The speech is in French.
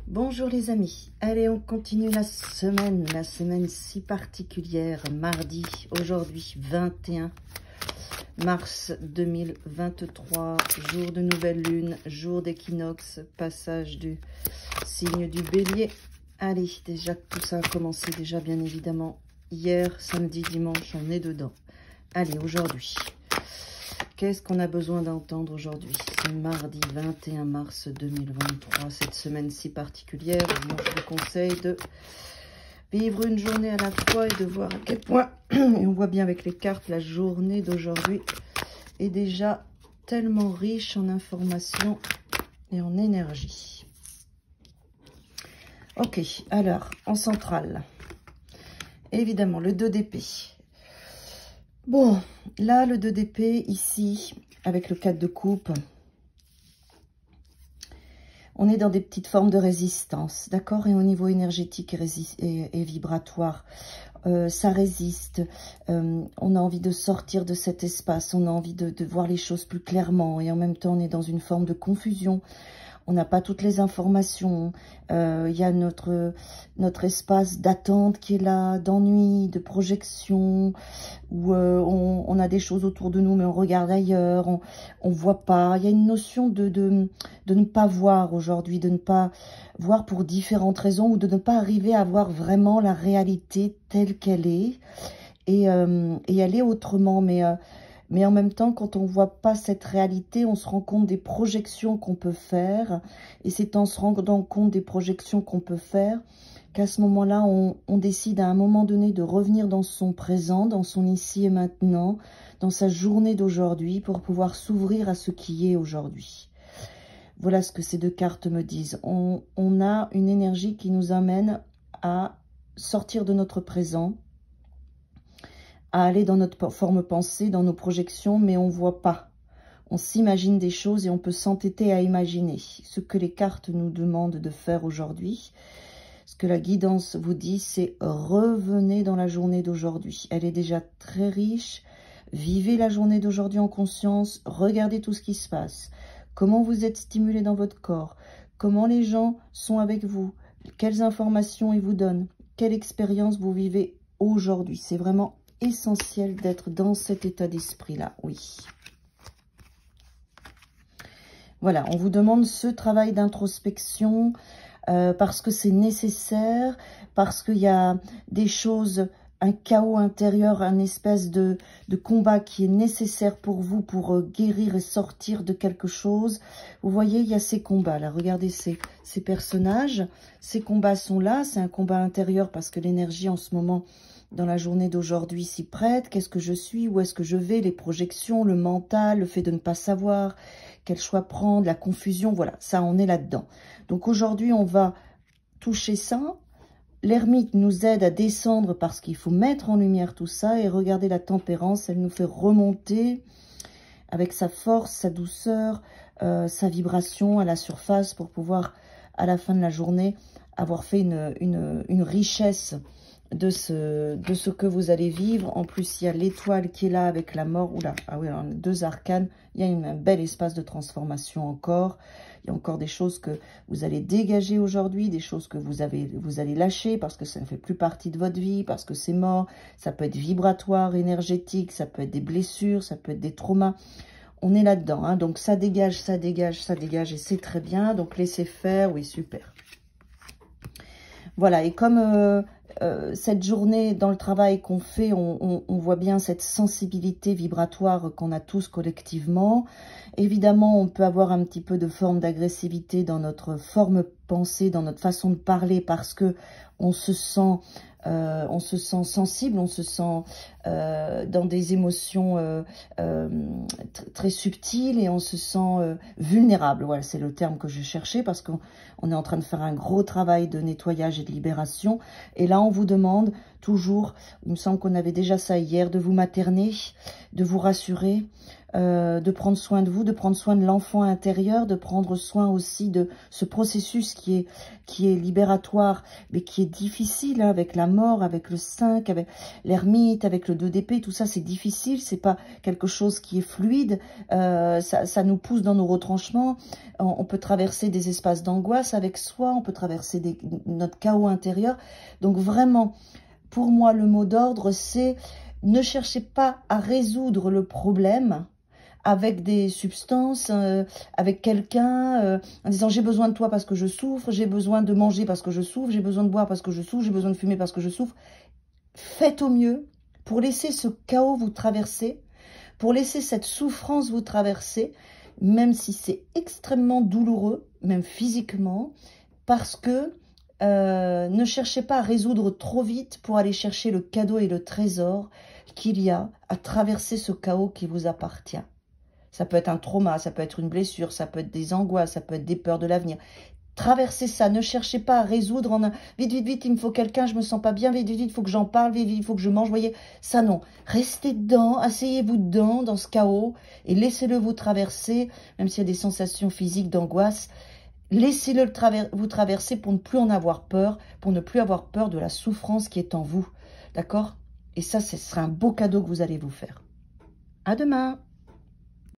Bonjour les amis, allez on continue la semaine si particulière, mardi, aujourd'hui 21 mars 2023, jour de nouvelle lune, jour d'équinoxe, passage du signe du bélier. Allez, déjà tout ça a commencé déjà bien évidemment hier, samedi, dimanche, on est dedans. Allez, aujourd'hui, qu'est-ce qu'on a besoin d'entendre aujourd'hui? C'est mardi 21 mars 2023, cette semaine si particulière. Moi, je vous conseille de vivre une journée à la fois et de voir à quel point, et on voit bien avec les cartes, la journée d'aujourd'hui est déjà tellement riche en informations et en énergie. Ok, alors, en centrale, évidemment, le 2 d'épée. Bon, là, le 2 d'épée, ici, avec le 4 de coupe, on est dans des petites formes de résistance, d'accord? Et au niveau énergétique et vibratoire, ça résiste. On a envie de sortir de cet espace, on a envie de voir les choses plus clairement. Et en même temps, on est dans une forme de confusion. On n'a pas toutes les informations. Il y a notre espace d'attente qui est là, d'ennui, de projection, où on a des choses autour de nous, mais on regarde ailleurs, on voit pas. Il y a une notion de ne pas voir aujourd'hui, de ne pas voir pour différentes raisons, ou de ne pas arriver à voir vraiment la réalité telle qu'elle est, et aller autrement, mais en même temps, quand on ne voit pas cette réalité, on se rend compte des projections qu'on peut faire. Et c'est en se rendant compte des projections qu'on peut faire qu'à ce moment-là, on décide à un moment donné de revenir dans son présent, dans son ici et maintenant, dans sa journée d'aujourd'hui, pour pouvoir s'ouvrir à ce qui est aujourd'hui. Voilà ce que ces deux cartes me disent. On a une énergie qui nous amène à sortir de notre présent, à aller dans notre forme pensée, dans nos projections, mais on ne voit pas. On s'imagine des choses et on peut s'entêter à imaginer. Ce que les cartes nous demandent de faire aujourd'hui, ce que la guidance vous dit, c'est revenez dans la journée d'aujourd'hui. Elle est déjà très riche. Vivez la journée d'aujourd'hui en conscience. Regardez tout ce qui se passe. Comment vous êtes stimulé dans votre corps. Comment les gens sont avec vous. Quelles informations ils vous donnent. Quelle expérience vous vivez aujourd'hui. C'est vraiment essentiel d'être dans cet état d'esprit-là, oui. Voilà, on vous demande ce travail d'introspection parce que c'est nécessaire, parce qu'il y a des choses, un chaos intérieur, un espèce de combat qui est nécessaire pour vous, pour guérir et sortir de quelque chose. Vous voyez, il y a ces combats là, regardez ces personnages, ces combats sont là, c'est un combat intérieur parce que l'énergie en ce moment, dans la journée d'aujourd'hui, s'y prête. Qu'est-ce que je suis? Où est-ce que je vais? Les projections, le mental, le fait de ne pas savoir quel choix prendre, la confusion, voilà, ça, on est là-dedans. Donc aujourd'hui, on va toucher ça. L'ermite nous aide à descendre parce qu'il faut mettre en lumière tout ça. Et regardez la tempérance, elle nous fait remonter avec sa force, sa douceur, sa vibration à la surface pour pouvoir, à la fin de la journée, avoir fait une richesse de ce que vous allez vivre. En plus, il y a l'étoile qui est là avec la mort. Oula, ah oui, alors, deux arcanes. Il y a un bel espace de transformation encore. Il y a encore des choses que vous allez dégager aujourd'hui, des choses que vous allez lâcher parce que ça ne fait plus partie de votre vie, parce que c'est mort. Ça peut être vibratoire, énergétique, ça peut être des blessures, ça peut être des traumas. On est là-dedans, hein. Donc ça dégage, ça dégage, ça dégage et c'est très bien. Donc laissez faire, oui, super. Voilà, et comme cette journée dans le travail qu'on fait, on voit bien cette sensibilité vibratoire qu'on a tous collectivement. Évidemment, on peut avoir un petit peu de forme d'agressivité dans notre forme pensée, dans notre façon de parler, parce que on se sent sensible, on se sent dans des émotions très subtiles et on se sent vulnérable. Voilà, c'est le terme que je cherchais parce qu'on est en train de faire un gros travail de nettoyage et de libération. Et là, on vous demande toujours, il me semble qu'on avait déjà ça hier, de vous materner, de vous rassurer, de prendre soin de vous, de prendre soin de l'enfant intérieur, de prendre soin aussi de ce processus qui est libératoire, mais qui est difficile, hein, avec la mort, avec le 5, avec l'ermite, avec le 2 d'épée, tout ça c'est difficile, c'est pas quelque chose qui est fluide, ça nous pousse dans nos retranchements, on peut traverser des espaces d'angoisse avec soi, on peut traverser notre chaos intérieur, donc vraiment, pour moi le mot d'ordre c'est ne cherchez pas à résoudre le problème avec des substances, avec quelqu'un, en disant j'ai besoin de toi parce que je souffre, j'ai besoin de manger parce que je souffre, j'ai besoin de boire parce que je souffre, j'ai besoin de fumer parce que je souffre. Faites au mieux pour laisser ce chaos vous traverser, pour laisser cette souffrance vous traverser, même si c'est extrêmement douloureux, même physiquement, parce que ne cherchez pas à résoudre trop vite pour aller chercher le cadeau et le trésor qu'il y a à traverser ce chaos qui vous appartient. Ça peut être un trauma, ça peut être une blessure, ça peut être des angoisses, ça peut être des peurs de l'avenir. Traversez ça, ne cherchez pas à résoudre en un « vite, vite, vite, il me faut quelqu'un, je me sens pas bien, vite, vite, vite, il faut que j'en parle, vite, vite, il faut que je mange », voyez, ça non. Restez dedans, asseyez-vous dedans, dans ce chaos, et laissez-le vous traverser, même s'il y a des sensations physiques d'angoisse, laissez-le vous traverser pour ne plus en avoir peur, pour ne plus avoir peur de la souffrance qui est en vous, d'accord? Et ça, ce sera un beau cadeau que vous allez vous faire. À demain!